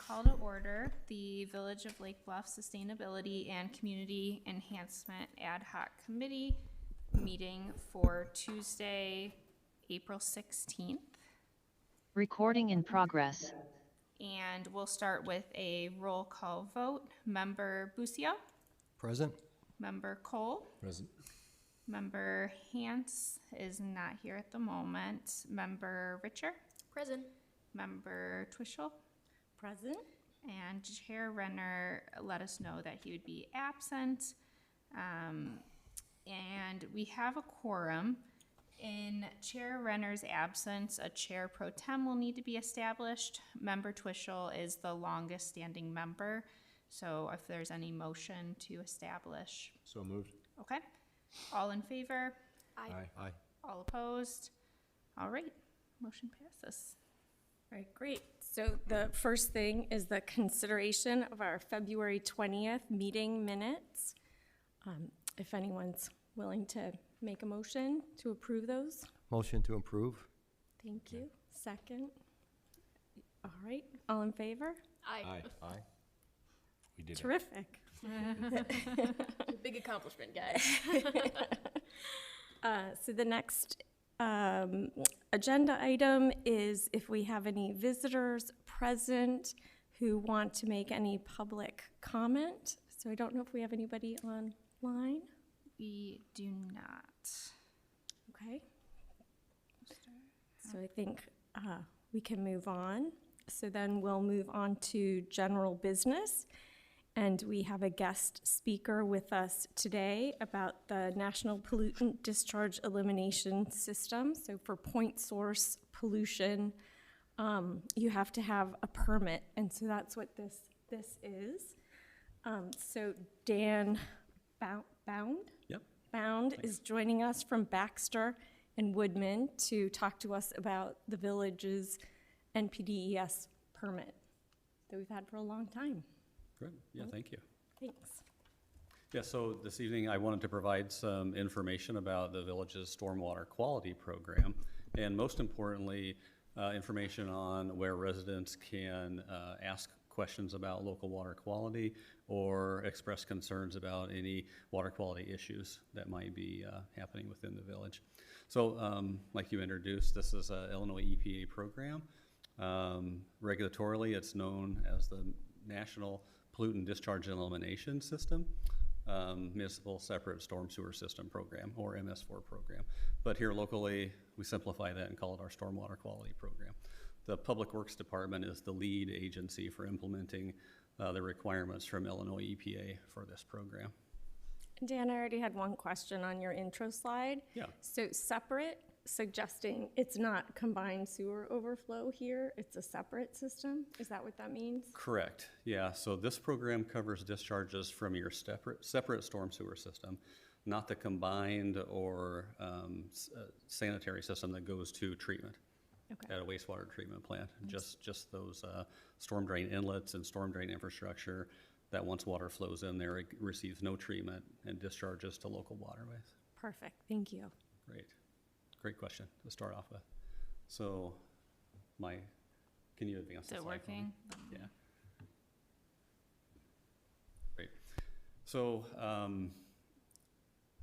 call to order the Village of Lake Bluff Sustainability and Community Enhancement Ad Hoc Committee meeting for Tuesday, April 16th. Recording in progress. And we'll start with a roll call vote. Member Busio? Present. Member Cole? Present. Member Hance is not here at the moment. Member Richer? Present. Member Twishel? Present. And Chair Renner let us know that he would be absent. And we have a quorum. In Chair Renner's absence, a chair pro tem will need to be established. Member Twishel is the longest standing member. So if there's any motion to establish. So moved. Okay. All in favor? Aye. Aye. All opposed? All right. Motion passes. All right, great. So the first thing is the consideration of our February 20th meeting minutes. If anyone's willing to make a motion to approve those. Motion to approve. Thank you. Second. All right, all in favor? Aye. Aye. We did Terrific. Big accomplishment, guys. So the next agenda item is if we have any visitors present who want to make any public comment. So I don't know if we have anybody online. We do not. Okay. So I think we can move on. So then we'll move on to general business. And we have a guest speaker with us today about the National Pollutant Discharge Elimination System. So for point source pollution, you have to have a permit. And so that's what this is. So Dan Bound? Yep. Bound Thanks. is joining us from Baxter and Woodman to talk to us about the village's NPDES permit that we've had for a long time. Good. Yeah, thank you. Thanks. Yeah, so this evening I wanted to provide some information about the village's stormwater quality program, and most importantly, information on where residents can ask questions about local water quality or express concerns about any water quality issues that might be happening within the village. So like you introduced, this is an Illinois EPA program. Regulatorily, it's known as the National Pollutant Discharge Elimination System, Municipal Separate Storm Sewer System Program, or MS4 program. But here locally, we simplify that and call it our Stormwater Quality Program. The Public Works Department is the lead agency for implementing the requirements from Illinois EPA for this program. Dan, I already had one question on your intro slide. Yeah. So separate, suggesting it's not combined sewer overflow here, it's a separate system? Is that what that means? Correct. Yeah. So this program covers discharges from your separate storm sewer system, not the combined or sanitary system that goes to treatment at a wastewater treatment plant. Just those storm drain inlets and storm drain infrastructure that once water flows in there, it receives no treatment and discharges to local waterways. Perfect. Thank you. Great. Great question to start off with. So can you advance Is the it slide for me? working? Yeah. Great. So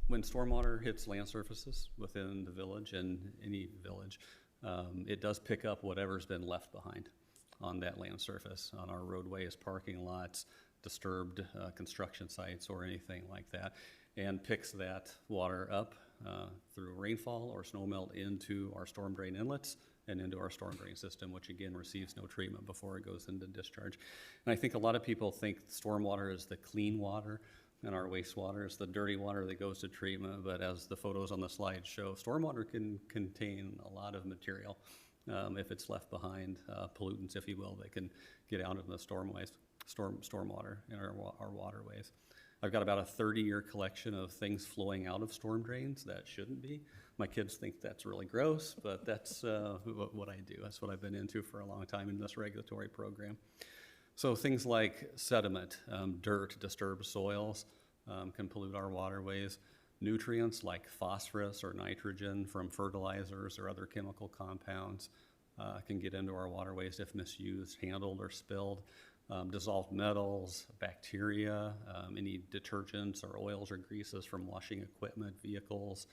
when stormwater hits land surfaces within the village and any village, it does pick up whatever's been left behind on that land surface, on our roadways, parking lots, disturbed construction sites, or anything like that, and picks that water up through rainfall or snowmelt into our storm drain inlets and into our storm drain system, which again receives no treatment before it goes into discharge. And I think a lot of people think stormwater is the clean water and our wastewater is the dirty water that goes to treatment, but as the photos on the slide show, stormwater can contain a lot of material if it's left behind, pollutants, if you will, that can get out of the stormwater in our waterways. I've got about a 30-year collection of things flowing out of storm drains that shouldn't be. My kids think that's really gross, but that's what I do. That's what I've been into for a long time in this regulatory program. So things like sediment, dirt, disturbed soils can pollute our waterways. Nutrients like phosphorus or nitrogen from fertilizers or other chemical compounds can get into our waterways if misused, handled, or spilled. dissolved metals, bacteria, any detergents or oils or greases from washing equipment, vehicles,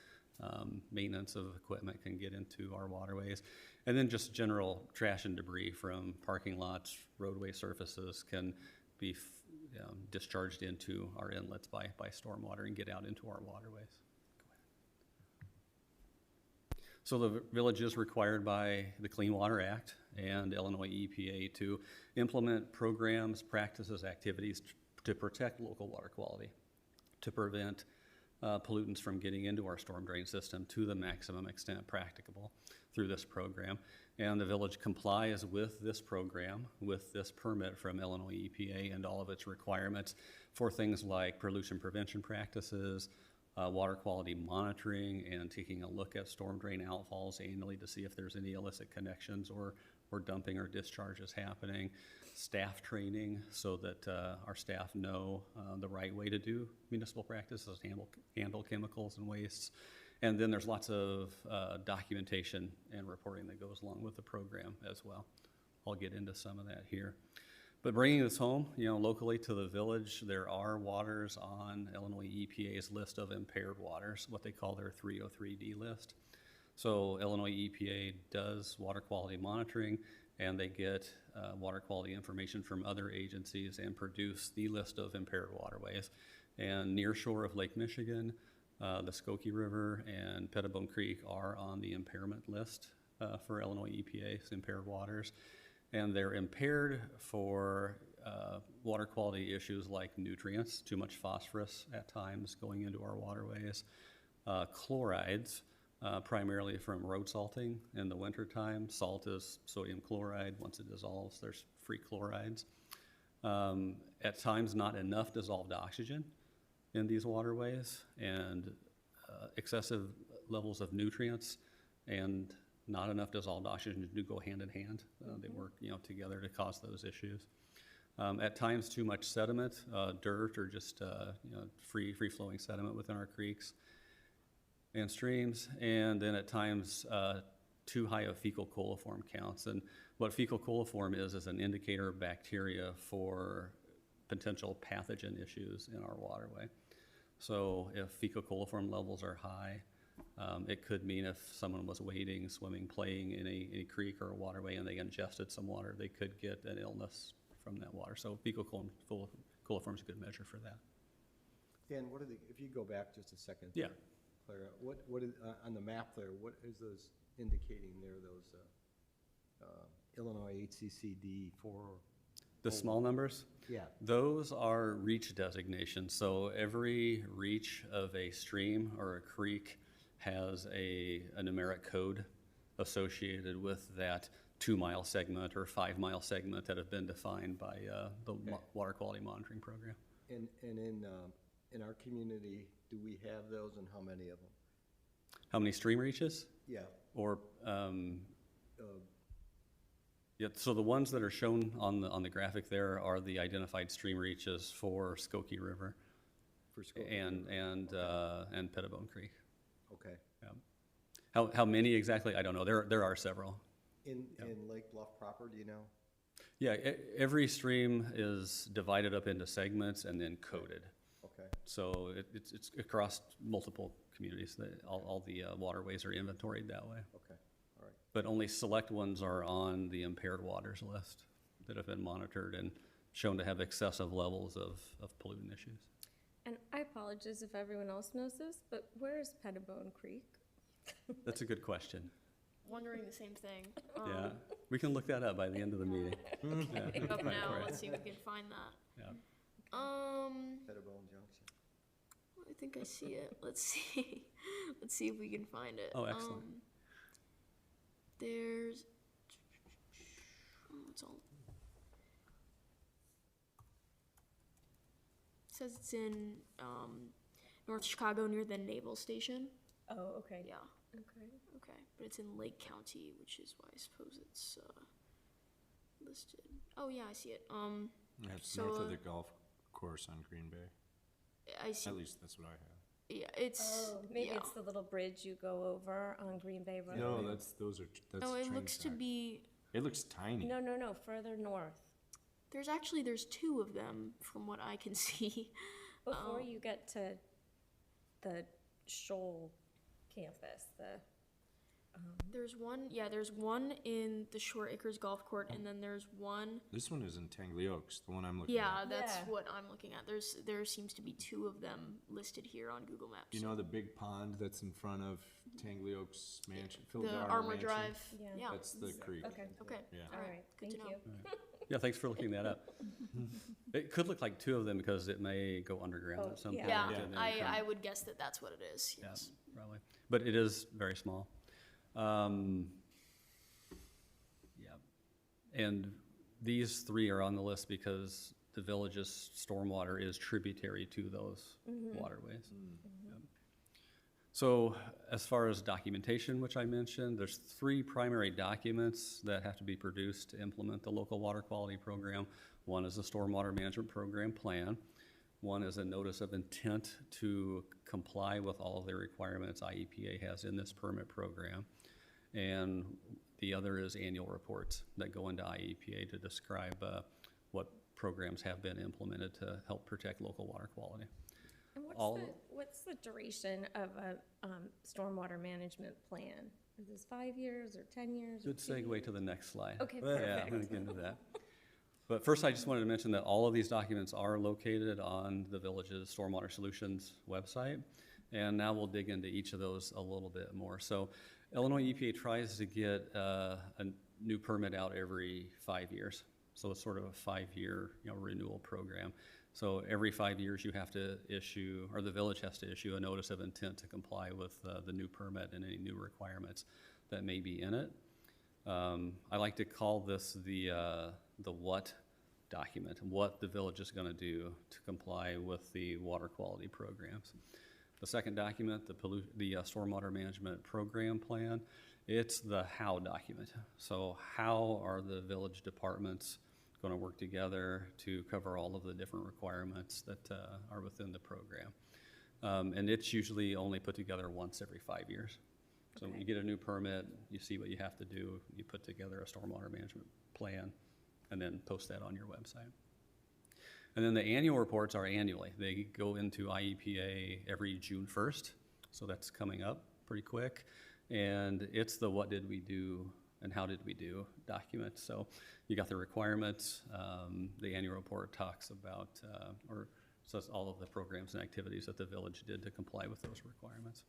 maintenance of equipment can get into our waterways. And then just general trash and debris from parking lots, roadway surfaces can be discharged into our inlets by stormwater and get out into our waterways. So the village is required by the Clean Water Act and Illinois EPA to implement programs, practices, activities to protect local water quality, to prevent pollutants from getting into our storm drain system to the maximum extent practicable through this program. And the village complies with this program, with this permit from Illinois EPA and all of its requirements for things like pollution prevention practices, water quality monitoring, and taking a look at storm drain outfalls annually to see if there's any illicit connections or dumping or discharges happening, staff training so that our staff know the right way to do municipal practices, handle chemicals and wastes. And then there's lots of documentation and reporting that goes along with the program as well. I'll get into some of that here. But bringing this home, locally to the village, there are waters on Illinois EPA's list of impaired waters, what they call their 303D list. So Illinois EPA does water quality monitoring, and they get water quality information from other agencies and produce the list of impaired waterways. And near shore of Lake Michigan, the Skokie River and Pettibone Creek are on the impairment list for Illinois EPA's impaired waters. And they're impaired for water quality issues like nutrients, too much phosphorus at times going into our waterways, chlorides, primarily from road salting in the wintertime. Salt is sodium chloride. Once it dissolves, there's free chlorides. At times, not enough dissolved oxygen in these waterways, and excessive levels of nutrients and not enough dissolved oxygen do go hand in hand. They work, together to cause those issues. At times, too much sediment, dirt, or just free-flowing sediment within our creeks and streams. And then at times, too high of fecal coliform counts. And what fecal coliform is an indicator of bacteria for potential pathogen issues in our waterway. So if fecal coliform levels are high, it could mean if someone was wading, swimming, playing in a creek or a waterway and they ingested some water, they could get an illness from that water. So fecal coliform is a good measure for that. Dan, if you go back just a second. Yeah. Clara, what is, on the map there, what is those indicating there, those Illinois HCCD 4? The small numbers? Yeah. Those are reach designations. So every reach of a stream or a creek has a numeric code associated with that 2-mile segment or 5-mile segment that have been defined by the water quality monitoring program. And in our community, do we have those, and how many of them? How many stream reaches? Yeah. Or yeah, so the ones that are shown on the graphic there are the identified stream reaches for Skokie River and Pettibone Creek. Okay. Yeah. How many exactly? I don't know. There are several. In Lake Bluff proper, do you know? Yeah, every stream is divided up into segments and then coded. Okay. So it's across multiple communities. All the waterways are inventoried that way. Okay. All right. But only select ones are on the impaired waters list that have been monitored and shown to have excessive levels of pollutant issues. And I apologize if everyone else knows this, but where is Pettibone Creek? That's a good question. Wondering the same thing. Yeah, we can look that up by the end of the meeting. Yeah. Pick it up now. Let's see if we can find that. Yeah. Pettibone Junction. I think I see it. Let's see. Let's see if we can find it. Oh, excellent. There's. It's all. It says it's in North Chicago near the Naval Station. Oh, okay. Yeah. Okay. Okay, but it's in Lake County, which is why I suppose it's listed. Oh yeah, I see it. Yeah, it's So, north of the golf course on Green Bay. I see. At least that's what I have. Yeah, it's. Maybe yeah. it's the little bridge you go over on Green Bay Road. No, that's No, it train looks to track. be. It looks tiny. No, further north. There's two of them from what I can see. Before you get to the Shoal campus, There's one in the Shore Acres Golf Court, and then there's one. This one is in Tangley Oaks, the one I'm looking Yeah, at. that's Yeah. what I'm looking at. There seems to be two of them listed here on Google Maps. You know the big pond that's in front of Tangley Oaks Mansion? the Philip Armor Mansion? Drive. Yeah. Yeah. That's the creek. okay, Okay. Yeah. all right, Good to thank know. you. Yeah, thanks for looking that up. It could look like two of them because it may go underground Oh, at some yeah. point. Yeah, Yeah. and then I come- would guess that that's what it is. Yeah, Yes. probably. But it is very small. Yeah. And these three are on the list because the village's stormwater is tributary to those waterways. Yep. So as far as documentation, which I mentioned, there's three primary documents that have to be produced to implement the local water quality program. One is a stormwater management program plan. One is a notice of intent to comply with all of the requirements IEPA has in this permit program. And the other is annual reports that go into IEPA to describe what programs have been implemented to help protect local water quality. And All- what's the duration of a stormwater management plan? Is this 5 years or 10 years? or Good 2 segue years? to the next slide. Okay, Yeah, I'm perfect. gonna get into that. But first, I just wanted to mention that all of these documents are located on the village's Stormwater Solutions website. And now we'll dig into each of those a little bit more. So Illinois EPA tries to get a new permit out every 5 years. So it's sort of a 5-year, renewal program. So every 5 years you have to issue, or the village has to issue a notice of intent to comply with the new permit and any new requirements that may be in it. I like to call this the what document, what the village is gonna do to comply with the water quality programs. The second document, the stormwater management program plan, it's the how document. So how are the village departments gonna work together to cover all of the different requirements that are within the program? And it's usually only put together once every 5 years. So when you get a new permit, you see what you have to do, you put together a stormwater management plan, and then post that on your website. And then the annual reports are annually. They go into IEPA every June 1st, so that's coming up pretty quick. And it's the what did we do and how did we do document. So you got the requirements. The annual report talks about, or says all of the programs and activities that the village did to comply with those requirements.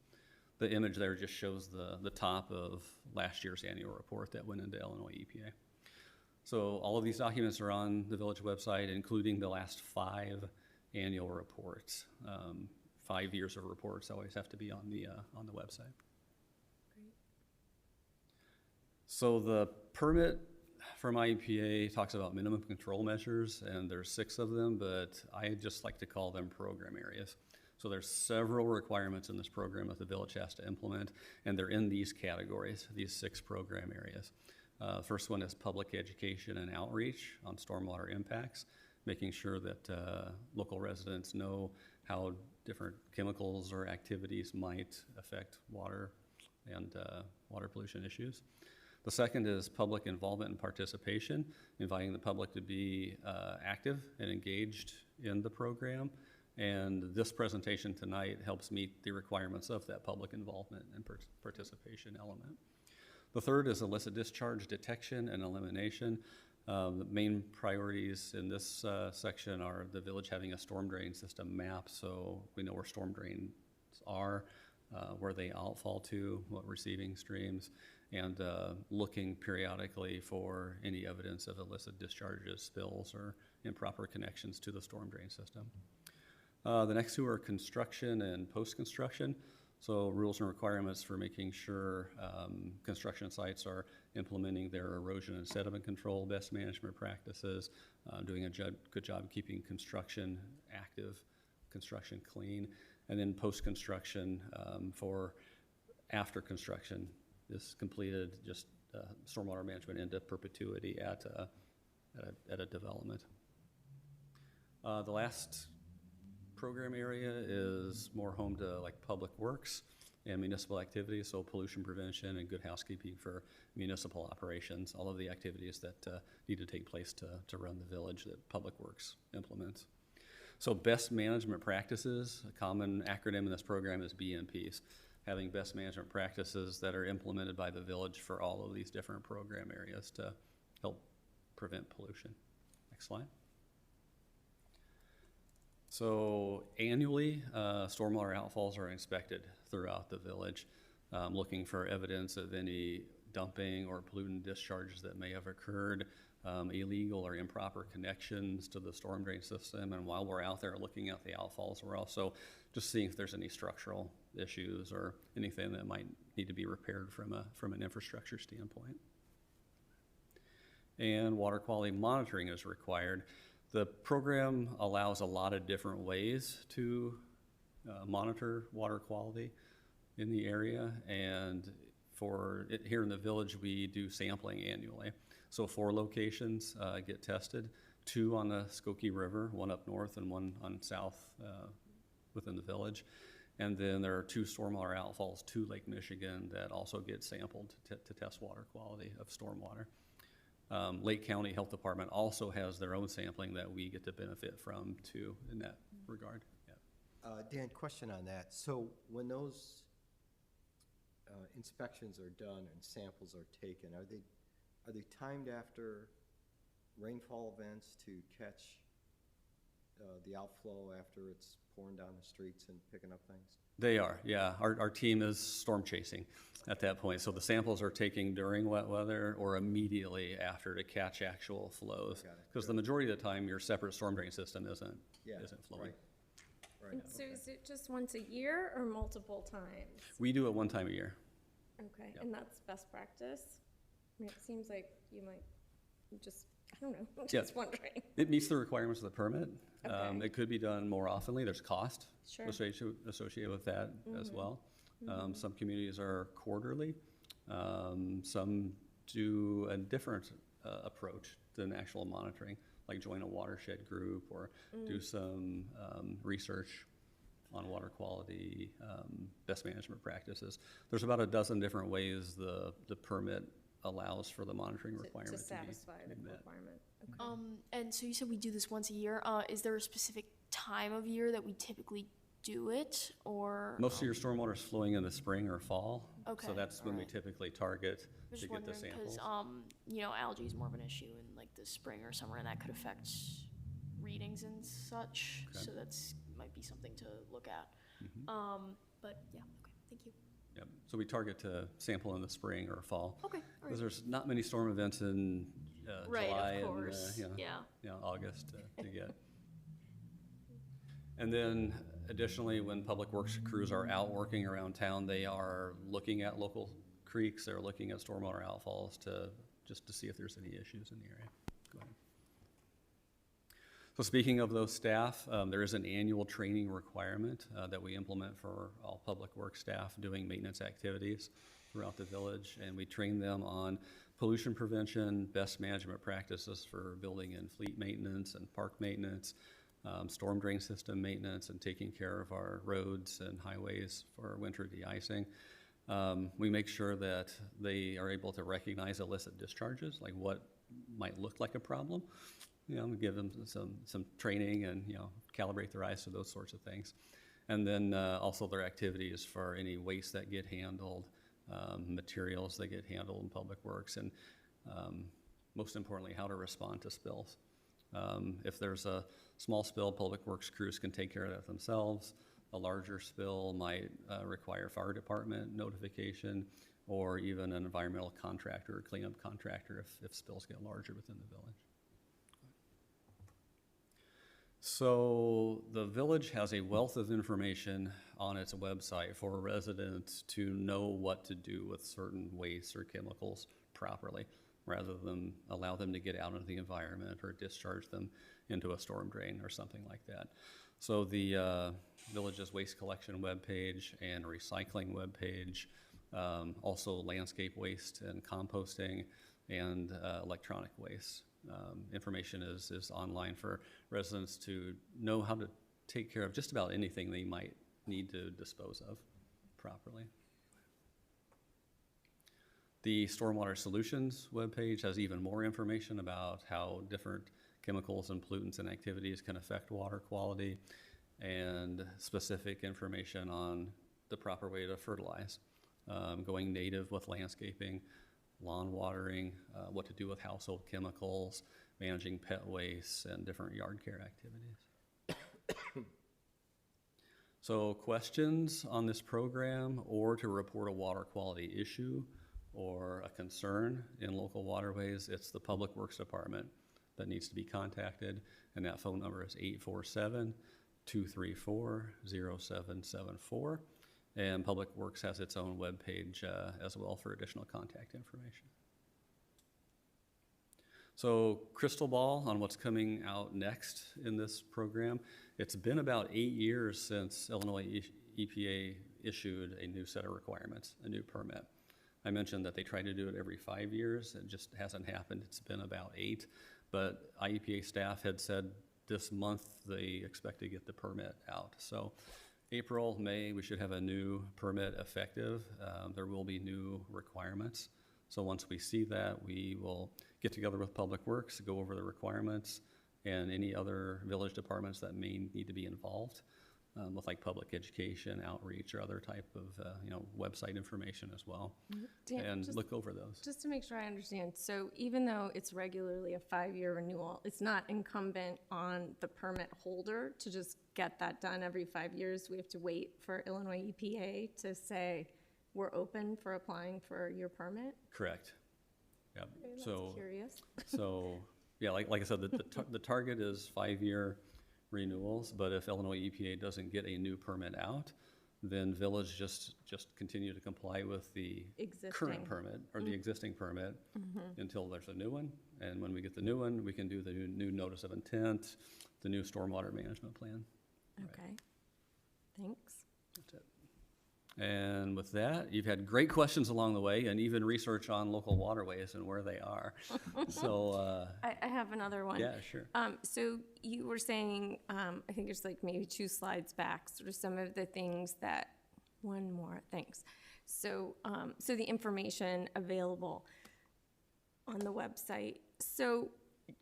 The image there just shows the top of last year's annual report that went into Illinois EPA. So all of these documents are on the village website, including the last 5 annual reports. 5 years of reports always have to be on the website. Great. So the permit from IEPA talks about minimum control measures, and there's 6 of them, but I just like to call them program areas. So there's several requirements in this program that the village has to implement, and they're in these categories, these 6 program areas. First one is public education and outreach on stormwater impacts, making sure that local residents know how different chemicals or activities might affect water and water pollution issues. The second is public involvement and participation, inviting the public to be active and engaged in the program. And this presentation tonight helps meet the requirements of that public involvement and participation element. The third is illicit discharge detection and elimination. The main priorities in this section are the village having a storm drain system map, so we know where storm drains are, where they outfall to, what receiving streams, and looking periodically for any evidence of illicit discharges, spills, or improper connections to the storm drain system. The next 2 are construction and post-construction. So rules and requirements for making sure construction sites are implementing their erosion and sediment control best management practices, doing a good job keeping construction active, construction clean, and then post-construction for after construction is completed, just stormwater management into perpetuity at a development. The last program area is more home to like public works. and municipal activities, so pollution prevention and good housekeeping for municipal operations, all of the activities that need to take place to run the village that Public Works implements. So best management practices, a common acronym in this program is BMPs, having best management practices that are implemented by the village for all of these different program areas to help prevent pollution. Next slide. So annually, stormwater outfalls are inspected throughout the village, looking for evidence of any dumping or pollutant discharges that may have occurred, illegal or improper connections to the storm drain system. And while we're out there looking at the outfalls, we're also just seeing if there's any structural issues or anything that might need to be repaired from an infrastructure standpoint. And water quality monitoring is required. The program allows a lot of different ways to monitor water quality in the area, and for it, here in the village, we do sampling annually. So 4 locations get tested, 2 on the Skokie River, 1 up north and 1 on south within the village. And then there are 2 stormwater outfalls to Lake Michigan that also get sampled to test water quality of stormwater. Lake County Health Department also has their own sampling that we get to benefit from too in that regard. Yeah. Dan, question on that. So when those inspections are done and samples are taken, are they timed after rainfall events to catch the outflow after it's pouring down the streets and picking up things? They are, yeah. Our team is storm chasing at that point. So the samples are taken during wet weather or immediately after to catch actual flows. Because the majority of the time, your separate storm drain system isn't flowing. Right. And so is it just once a year or multiple times? We do it 1 time a year. Okay, Yep. and that's best practice? I mean, it seems like you might just, I don't know, Yeah. just wondering. It meets the requirements of the permit. Okay. It could be done more oftenly. There's cost Sure. associated with that as well. Some communities are quarterly. Some do a different approach than actual monitoring, like join a watershed group or do some research on water quality, best management practices. There's about a dozen different ways the permit allows for the monitoring requirement To to be satisfy the met. requirement. Okay. And so you said we do this once a year. Is there a specific time of year that we typically do it, or? Most of your stormwater is flowing in the spring or fall. Okay, So that's when we alright. typically target I'm to just get the wondering because samples. algae is more of an issue in like the spring or summer, and that could affect readings and such. Okay. So that's might be something to look at. But yeah, okay, thank you. Yep. So we target to sample in the spring or fall. Okay, all Because right. there's not many storm events in Right, July of course. and Yeah. August to get. And then additionally, when public works crews are out working around town, they are looking at local creeks, they're looking at stormwater outfalls just to see if there's any issues in the area. Go ahead. So speaking of those staff, there is an annual training requirement that we implement for all public works staff doing maintenance activities throughout the village, and we train them on pollution prevention, best management practices for building and fleet maintenance and park maintenance, storm drain system maintenance, and taking care of our roads and highways for winter de-icing. We make sure that they are able to recognize illicit discharges, like what might look like a problem. Give them some training and, calibrate their eyes to those sorts of things. And then also their activities for any waste that get handled, materials that get handled in public works, and most importantly, how to respond to spills. If there's a small spill, public works crews can take care of that themselves. A larger spill might require fire department notification or even an environmental contractor or cleanup contractor if spills get larger within the village. So the village has a wealth of information on its website for residents to know what to do with certain wastes or chemicals properly, rather than allow them to get out into the environment or discharge them into a storm drain or something like that. So the village's waste collection webpage and recycling webpage, also landscape waste and composting, and electronic waste. Information is online for residents to know how to take care of just about anything they might need to dispose of properly. The Stormwater Solutions webpage has even more information about how different chemicals and pollutants and activities can affect water quality, and specific information on the proper way to fertilize, going native with landscaping, lawn watering, what to do with household chemicals, managing pet waste, and different yard care activities. So questions on this program, or to report a water quality issue or a concern in local waterways, it's the Public Works Department that needs to be contacted, and that phone number is 847-234-0774. And Public Works has its own webpage as well for additional contact information. So crystal ball on what's coming out next in this program. It's been about 8 years since Illinois EPA issued a new set of requirements, a new permit. I mentioned that they try to do it every 5 years. It just hasn't happened. It's been about 8. But IEPA staff had said this month they expect to get the permit out. So April, May, we should have a new permit effective. There will be new requirements. So once we see that, we will get together with Public Works, go over the requirements, and any other village departments that may need to be involved with like public education, outreach, or other type of website information as well, Dan, and just- look over those. Just to make sure I understand, so even though it's regularly a 5-year renewal, it's not incumbent on the permit holder to just get that done every 5 years? We have to wait for Illinois EPA to say, we're open for applying for your permit? Correct. Yep. Okay, that's So curious. So, yeah, like I said, the target is 5-year renewals, but if Illinois EPA doesn't get a new permit out, then village just continue to comply with the current Existing. permit, or the existing permit, until there's a new one. And when we get the new one, we can do the new notice of intent, the new stormwater management plan. Okay, thanks. That's it. And with that, you've had great questions along the way, and even research on local waterways and where they are. So, I have another one. yeah, sure. So you were saying, I think it's like maybe 2 slides back, sort of some of the things that, one more, thanks. So, so the information available on the website. So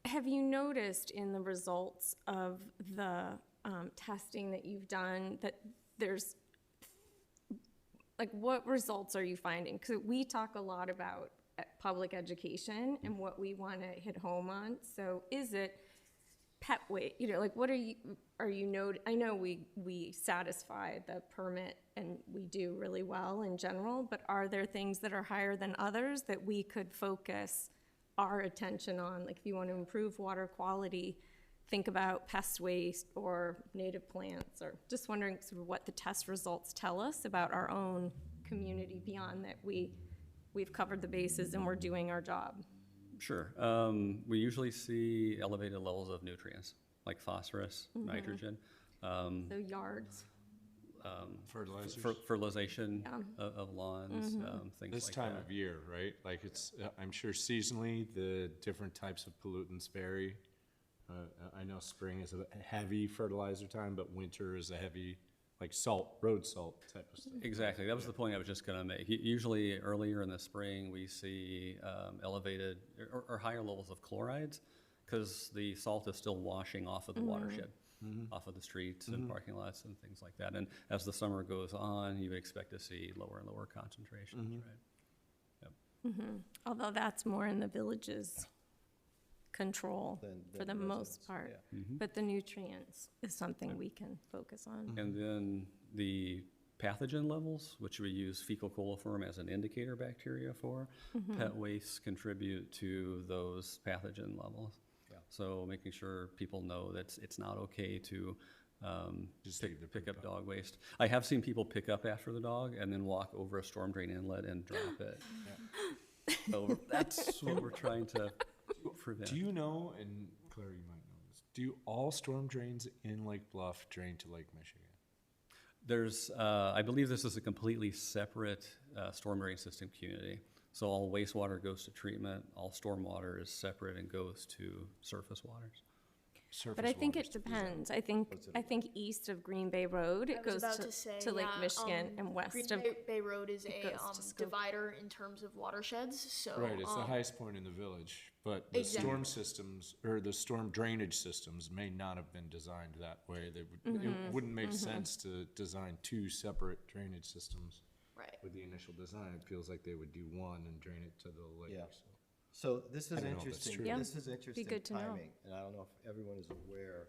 have you noticed in the results of the testing that you've done that there's, like, what results are you finding? Because we talk a lot about public education and what we want to hit home on. So is it pet weight? Like, what are you I know we satisfy the permit and we do really well in general, but are there things that are higher than others that we could focus our attention on? Like, if you want to improve water quality, think about pest waste or native plants, or just wondering sort of what the test results tell us about our own community beyond that we've covered the bases and we're doing our job. Sure. We usually see elevated levels of nutrients, like phosphorus, nitrogen, So yards. Fertilizers. Fertilization of lawns, things This like time that. of year, right? Like it's, I'm sure seasonally, the different types of pollutants vary. I know spring is a heavy fertilizer time, but winter is a heavy, like salt, road salt type of stuff. Exactly. That was the point I was just going to make. Usually earlier in the spring, we see elevated or higher levels of chlorides because the salt is still washing off of the watershed, off of the streets and parking lots and things like that. And as the summer goes on, you expect to see lower and lower concentrations, right? Although that's more in the village's control Than for the residents, most part. yeah. But the nutrients is something we can focus on. And then the pathogen levels, which we use fecal coliform as an indicator bacteria for, pet wastes contribute to those pathogen levels. Yeah. So making sure people know that it's not okay to Just leave the pick poop up dog waste. I have seen people pick up after the dog and then walk over a storm drain inlet and drop it. So that's what we're trying to prevent. Do you know, and Claire, you might know this, do all storm drains in Lake Bluff drain to Lake Michigan? There's, I believe this is a completely separate storm drain system community. So all wastewater goes to treatment, all stormwater is separate and goes to surface waters. surface But I think waters it to design. depends. What's it I think east of Green Bay Road, I it was goes about to say, to Lake yeah, Michigan, and west Green of, Bay Road is a goes to Skokie. divider in terms of watersheds, so. Right, it's the highest point in the village, but the Exactly. storm systems, or the storm drainage systems may not have been designed that way. They would, it wouldn't make sense to design two separate drainage systems. Right. With the initial design, it feels like they would do one and drain it to the lake, Yeah. so. So this is I don't know if that's interesting, true. Yeah, this is interesting good to know. timing, and I don't know if everyone is aware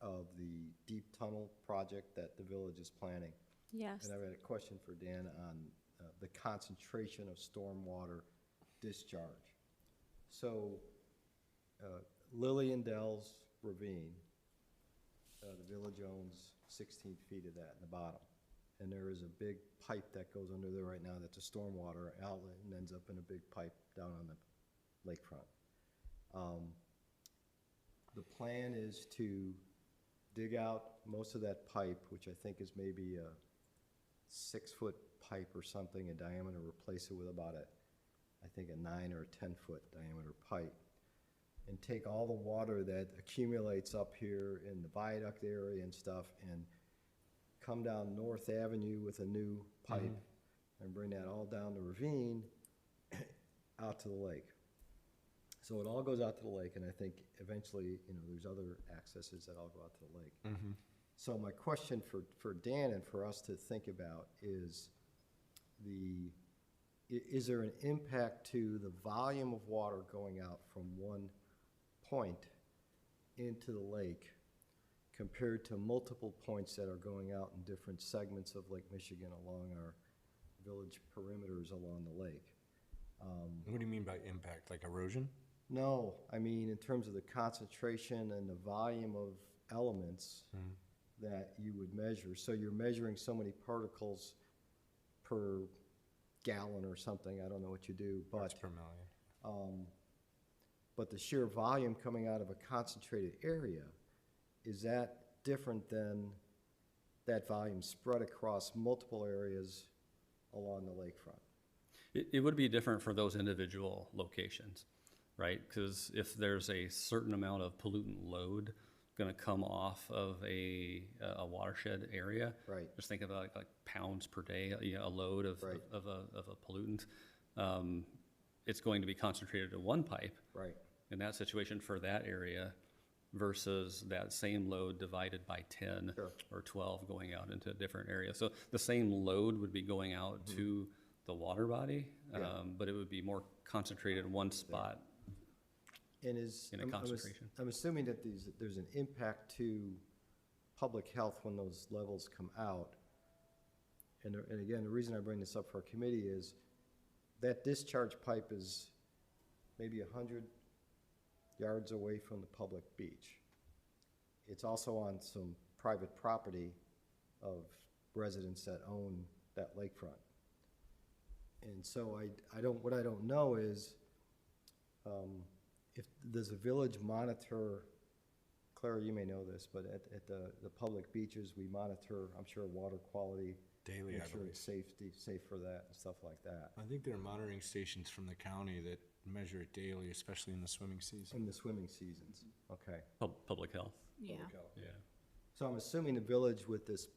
of the deep tunnel project that the village is planning. yes. And I had a question for Dan on the concentration of stormwater discharge. So Lily and Dell's ravine, the village owns 16 feet of that in the bottom. And there is a big pipe that goes under there right now that's a stormwater outlet and ends up in a big pipe down on the lakefront. The plan is to dig out most of that pipe, which I think is maybe a 6-foot pipe or something in diameter, replace it with about I think a 9 or a 10-foot diameter pipe, and take all the water that accumulates up here in the viaduct area and stuff, and come down North Avenue with a new pipe, and bring that all down the ravine out to the lake. So it all goes out to the lake, and I think eventually, there's other accesses that all go out to the lake. So my question for Dan and for us to think about is is there an impact to the volume of water going out from one point into the lake compared to multiple points that are going out in different segments of Lake Michigan along our village perimeters along the lake? What do you mean by impact, like erosion? No, I mean in terms of the concentration and the volume of elements that you would measure. So you're measuring so many particles per gallon or something, I don't know what you do, Parts but per million. but the sheer volume coming out of a concentrated area, is that different than that volume spread across multiple areas along the lakefront? It would be different for those individual locations, right? Because if there's a certain amount of pollutant load going to come off of a watershed area, Right. just think about like pounds per day, a load of Right. of a pollutant. It's going to be concentrated in one pipe Right, in that situation for that area versus that same load divided by 10 Sure. or 12 going out into a different area. So the same load would be going out to the water body, Yeah. but it would be more concentrated in one spot. and is, In a concentration. I'm assuming that there's an impact to public health when those levels come out. And again, the reason I bring this up for our committee is that discharge pipe is maybe 100 yards away from the public beach. It's also on some private property of residents that own that lakefront. And so what I don't know is, if, does the village monitor, Clara, you may know this, but at the public beaches, we monitor, I'm sure, water quality. Daily, Make I sure believe. it's safe for that and stuff like that, I think there are monitoring stations from the county that measure it daily, especially in the swimming season. in the swimming seasons. Okay. Public health. Yeah. Yeah. So I'm assuming the village with this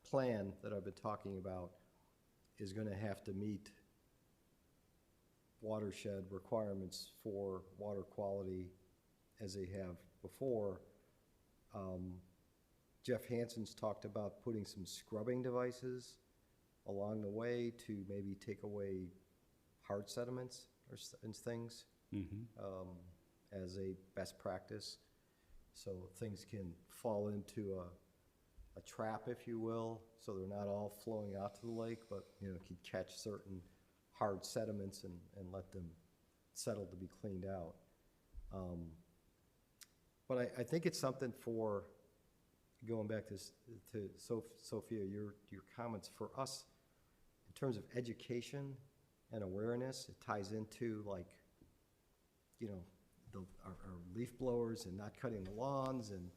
plan that I've been talking about is gonna have to meet watershed requirements for water quality as they have before. Jeff Hansen's talked about putting some scrubbing devices along the way to maybe take away hard sediments and things as a best practice. So things can fall into a trap, if you will, so they're not all flowing out to the lake, but, can catch certain hard sediments and let them settle to be cleaned out. But I think it's something for, going back to Sophia, your comments, for us, in terms of education and awareness, it ties into like, our leaf blowers and not cutting the lawns and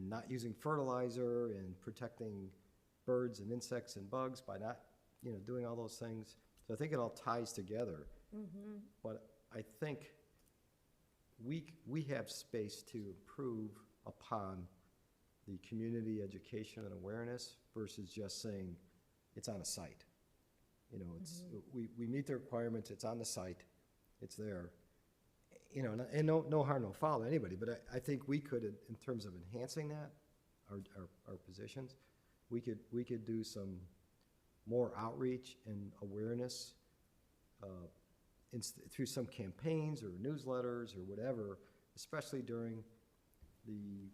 not using fertilizer and protecting birds and insects and bugs by not, doing all those things. So I think it all ties together. But I think we have space to improve upon the community education and awareness versus just saying it's on a site. You know, it's, we meet the requirements, it's on the site, it's there. You know, and no harm, no foul to anybody, but I think we could, in terms of enhancing that, our positions, we could do some more outreach and awareness through some campaigns or newsletters or whatever, especially during the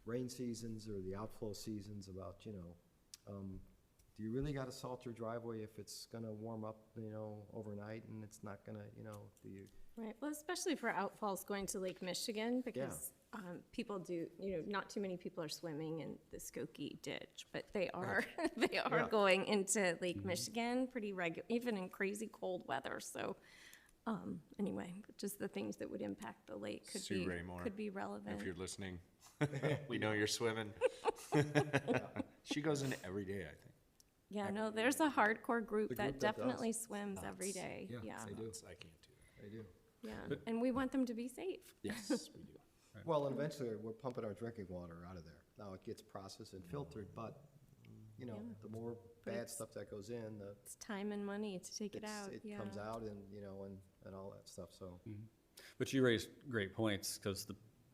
rain seasons or the outflow seasons about, you know, do you really gotta salt your driveway if it's gonna warm up, you know, overnight and it's not gonna, you know, do you? Right, well, especially for outfalls going to Lake Michigan, because people do, you know, not too many people are swimming in the Skokie ditch, but they are, they are Yeah. going into Lake Michigan pretty regular, even in crazy cold weather, so, anyway, just the things that would impact the lake Sue Raymore, could be relevant. If you're listening, we know you're swimming. She goes in every day, I think. Yeah, no, there's a hardcore group The that group that does. definitely swims every day, yeah, They do. I can't do that. They do. yeah, and we want them to be safe. Yes, we do. Well, and eventually, we're pumping our drinking water out of there. Now, it gets processed and filtered, but, you know, the more bad stuff that goes in, the, It's time and money to take it out, it yeah. comes out and, you know, and all that stuff, so. But you raised great points, because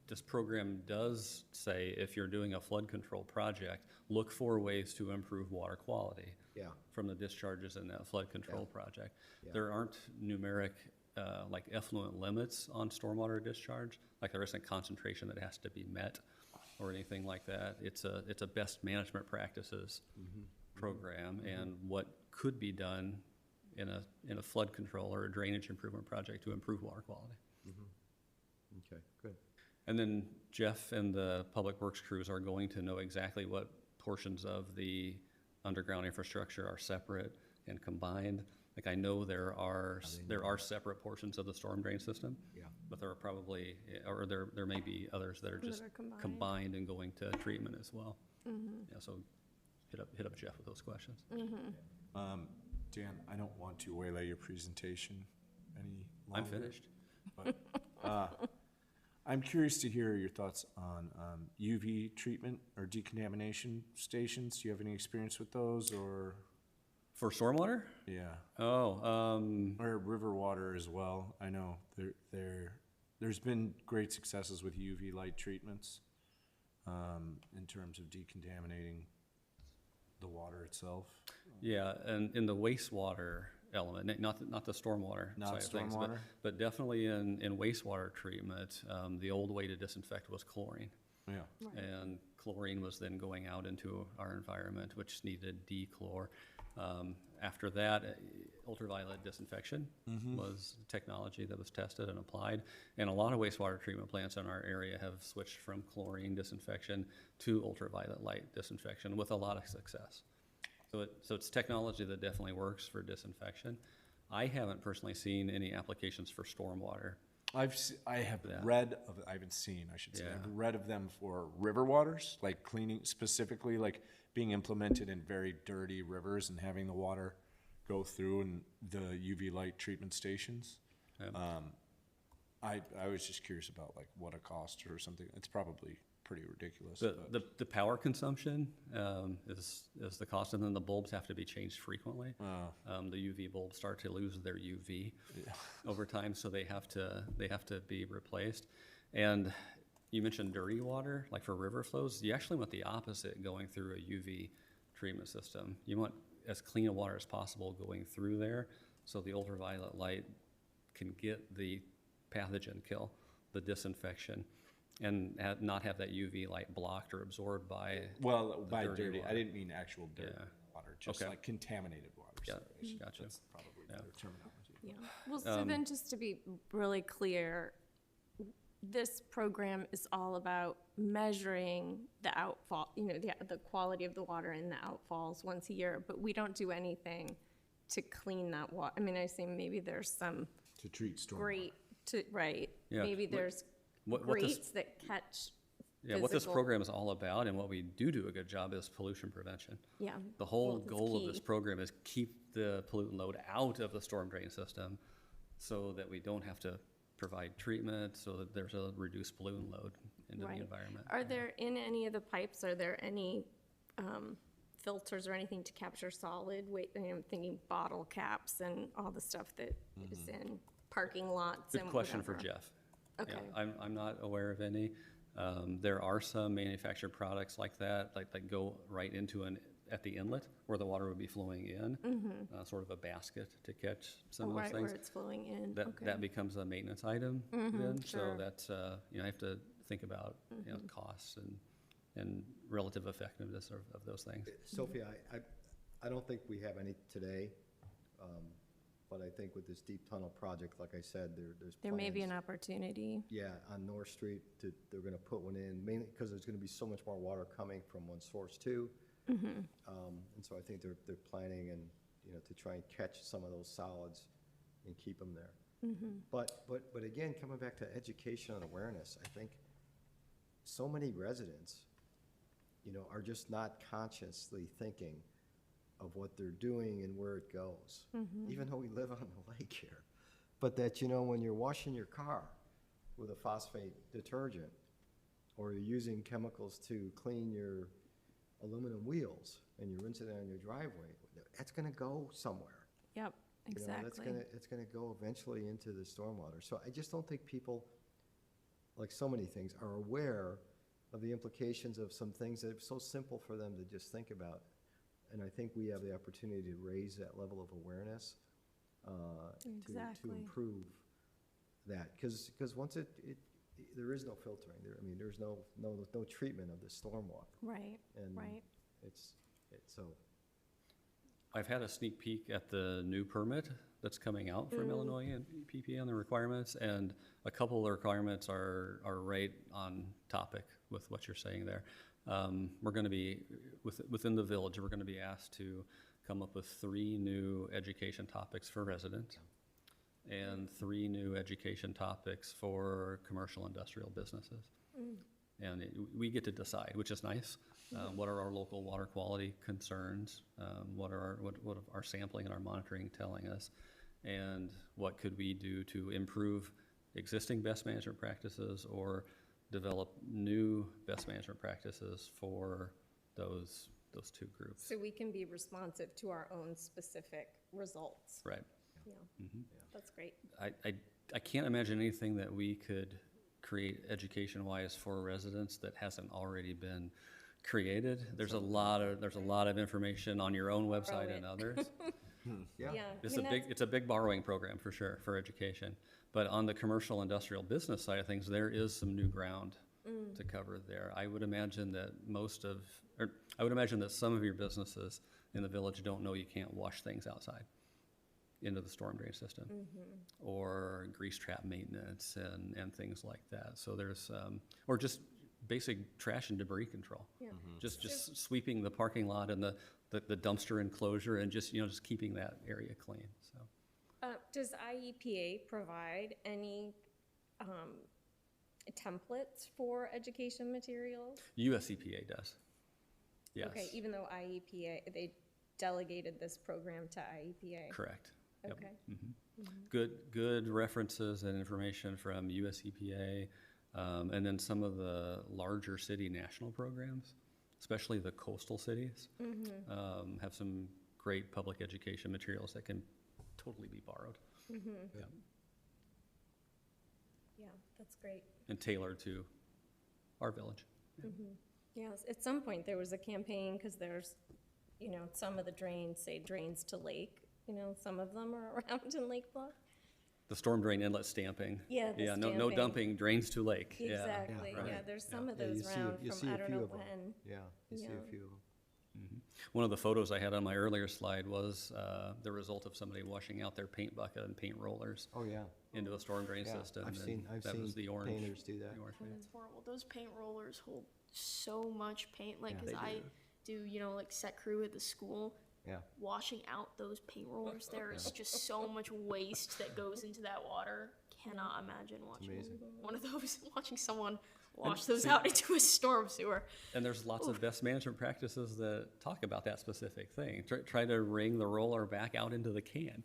this program does say if you're doing a flood control project, look for ways to improve water quality Yeah, from the discharges in that flood control project. Yeah. There aren't numeric, like effluent limits on stormwater discharge, like there isn't concentration that has to be met or anything like that. It's a best management practices program, and what could be done in a flood control or a drainage improvement project to improve water quality. okay, good. And then Jeff and the Public Works crews are going to know exactly what portions of the underground infrastructure are separate and combined. Like, I know there are separate portions of the storm drain system. Yeah. But there are probably, or there may be others that are just are combined. combined and going to treatment as well. Yeah, so hit up Jeff with those questions. Dan, I don't want to waylay your presentation any I'm longer. finished. But, I'm curious to hear your thoughts on UV treatment or decontamination stations. Do you have any experience with those, or? For stormwater? Yeah, Oh, or river water as well. I know there's been great successes with UV light treatments in terms of decontaminating the water itself. yeah, and in the wastewater element, not the stormwater Not side of things, stormwater? but definitely in wastewater treatment, the old way to disinfect was chlorine. Yeah, And chlorine was then going out into our environment, which needed dechlor. After that, ultraviolet disinfection was technology that was tested and applied. And a lot of wastewater treatment plants in our area have switched from chlorine disinfection to ultraviolet light disinfection with a lot of success. So it's technology that definitely works for disinfection. I haven't personally seen any applications for stormwater. I have read of, I haven't seen, I should say, I've read of them for river waters, like cleaning, specifically like being implemented in very dirty rivers and having the water go through in the UV light treatment stations. I was just curious about like what a cost or something. It's probably pretty ridiculous. but- The power consumption is the cost, and then the bulbs have to be changed frequently. The UV bulbs start to lose their UV over time, so they have to be replaced. And you mentioned dirty water, like for river flows. You actually want the opposite going through a UV treatment system. You want as clean a water as possible going through there, so the ultraviolet light can get the pathogen kill, the disinfection, and not have that UV light blocked or absorbed by by dirty dirty, I water. didn't mean actual dirty Yeah. water, just Okay. like contaminated water. Yeah, Sorry. gotcha. That's probably better terminology. Yeah, well, so then just to be really clear, this program is all about measuring the outfall, you know, the quality of the water in the outfalls once a year, but we don't do anything to clean that water. I mean, I say maybe there's some To treat storm. great, right, Yeah, maybe what- there's what this- grates that catch Yeah, what this physical- program is all about, and what we do a good job, is pollution prevention. Yeah. The whole well, that's goal of this key. program is keep the pollutant load out of the storm drain system, so that we don't have to provide treatment so that there's a reduced pollutant load into the Right. environment. Are there, in any of the pipes, are there any filters or anything to capture solid waste? I'm thinking bottle caps and all the stuff that is in parking lots and Good question for whatever. Jeff. Yeah, Okay. I'm not aware of any. There are some manufactured products like that, that go right into at the inlet where the water would be flowing in, sort of a basket to catch some of those Right things. where it's flowing in, That, okay. that becomes a maintenance item then, so sure. that's, I have to think about, costs and relative effectiveness of those things. Sophie, I don't think we have any today, but I think with this deep tunnel project, like I said, there's There may be an plans. opportunity. Yeah, on North Street, they're gonna put one in, mainly because there's gonna be so much more water coming from one source too. And so I think they're planning and, to try and catch some of those solids and keep them there. But again, coming back to education and awareness, I think so many residents, are just not consciously thinking of what they're doing and where it goes, even though we live on the lake here. But that, when you're washing your car with a phosphate detergent, or you're using chemicals to clean your aluminum wheels and you rinse it on your driveway, that's gonna go somewhere. Yep, That's exactly. it's gonna go eventually into the stormwater. So I just don't think people, like so many things, are aware of the implications of some things that are so simple for them to just think about. And I think we have the opportunity to raise that level of awareness, to Exactly. improve that. Because once there is no filtering there. I mean, there's no treatment of the stormwater. Right, And right. it's so. I've had a sneak peek at the new permit that's coming out from Illinois and EPA on the requirements, and a couple of the requirements are right on topic with what you're saying there. We're gonna be, within the village, we're gonna be asked to come up with 3 new education topics for residents and 3 new education topics for commercial industrial businesses. And we get to decide, which is nice. What are our local water quality concerns? What are our sampling and our monitoring telling us? And what could we do to improve existing best management practices or develop new best management practices for those 2 groups? So we can be responsive to our own specific results. Right. Yeah, that's great. I can't imagine anything that we could create education-wise for residents that hasn't already been created. There's a lot of information on your own website and others. Yeah. It's a big borrowing program for sure, for education. But on the commercial industrial business side of things, there is some new ground to cover there. I would imagine that some of your businesses in the village don't know you can't wash things outside into the storm drain system, or grease trap maintenance and things like that. So there's, or just basic trash and debris control. Yeah. Just sweeping the parking lot and the dumpster enclosure and just keeping that area clean, so. Does IEPA provide any templates for education materials? US EPA does, yes. Okay, even though IEPA, they delegated this program to IEPA? Correct. Yep. Okay. Good references and information from US EPA, and then some of the larger city national programs, especially the coastal cities, have some great public education materials that can totally be borrowed. Yeah. Yeah, that's great. And tailored to our village. Yes, at some point there was a campaign, because there's, some of the drains say drains to lake. Some of them are around in Lake Bluff. The storm drain inlet stamping. Yeah, the Yeah, no stamping. dumping, drains to lake. Yeah. Exactly, right. yeah, there's some of Yeah, those you around see from a I don't few know of 'em. when. Yeah, you see Yeah. a few of them. One of the photos I had on my earlier slide was the result of somebody washing out their paint bucket and paint rollers Oh, yeah. into a storm drain Yeah, system. I've and that was the seen orange. painters do that. the orange Oh, paint. that's horrible. Those paint rollers hold so much paint. Like, Yeah, 'cause they I do, like set crew at the school. Yeah. Washing out those paint rollers, there is just so much waste that goes into that water. Cannot imagine watching amazing. one of those, watching someone wash those out into a storm sewer. And there's lots of best management practices that talk about that specific thing. Try to wring the roller back out into the can.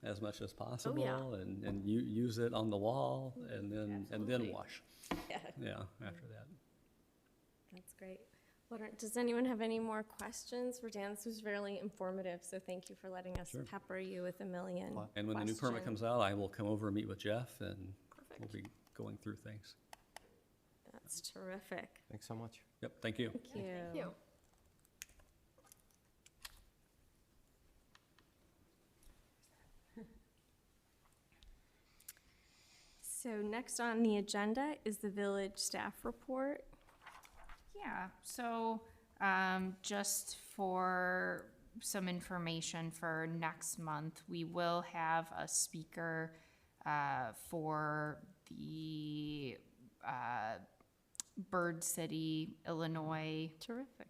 as much as possible, yeah. and use it on the wall, and then Absolutely. wash. Yeah, Yeah, after that. that's great. Does anyone have any more questions for Dan? This was really informative, so thank you for letting us Sure. pepper you with a million And when the new permit comes out, I will come over and meet with Jeff, and we'll Perfect. be going through things. That's terrific. Thanks so much. Yep, thank you. Thank you. Thank you. So next on the agenda is the village staff report. Yeah, so just for some information for next month, we will have a speaker for the Bird City, Illinois, Terrific.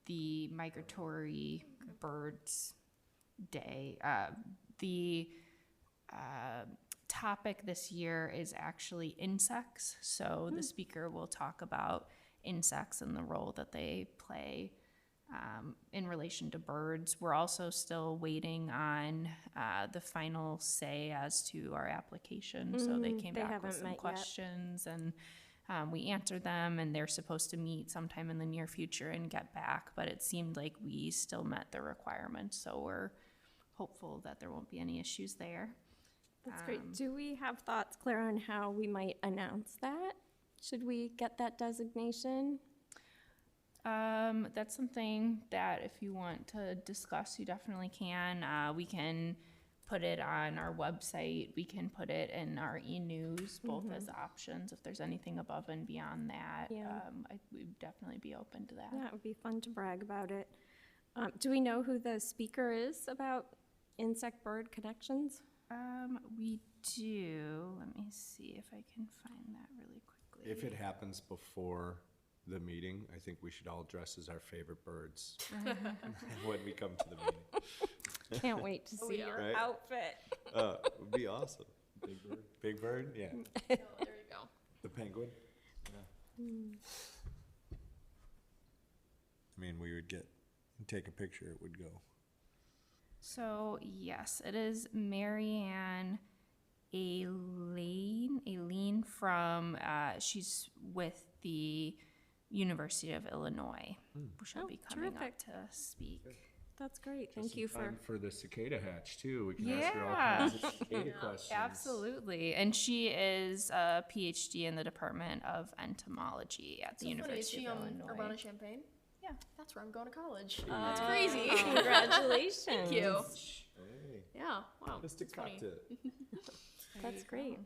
the Migratory Birds Day. The topic this year is actually insects. So the speaker will talk about insects and the role that they play in relation to birds. We're also still waiting on the final say as to our application. So they came they back haven't with some met yet. questions and we answered them, and they're supposed to meet sometime in the near future and get back. But it seemed like we still met the requirements. So we're hopeful that there won't be any issues there. That's great. Do we have thoughts, Claire, on how we might announce that? Should we get that designation? That's something that if you want to discuss, you definitely can. We can put it on our website. We can put it in our e-news, both as options. If there's anything above and beyond that, Yeah. we'd definitely be open to that. Yeah, it would be fun to brag about it. Do we know who the speaker is about insect-bird connections? We do. Let me see if I can find that really quickly. If it happens before the meeting, I think we should all dress as our favorite birds when we come to the meeting. Can't wait to see yeah. your Right? outfit. It would be awesome. Big bird. Big bird? Yeah. Oh, there you go. The penguin? I mean, we would take a picture, it would go. So, yes, it is Marianne Aileen from, she's with the University of Illinois. She'll Oh, be coming terrific. up to speak. That's great. Just Thank in you for. time for the cicada hatch, too. We can ask her all Yeah. kinds of cicada questions. Absolutely. And she is a PhD in the Department of Entomology at the So funny, is University she of Illinois. Urbana-Champaign? Yeah. That's where I'm going to college. That's Oh, crazy. Congratulations. Thank you. Hey, Yeah, wow. Just a that's funny. cocktail. That's great.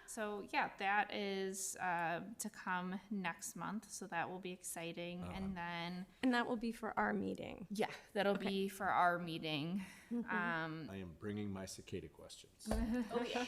So yeah, that is to come next month. So that will be exciting. And then And that will be for our meeting. yeah, that'll be for our meeting. I am bringing my cicada questions. Oh, yeah.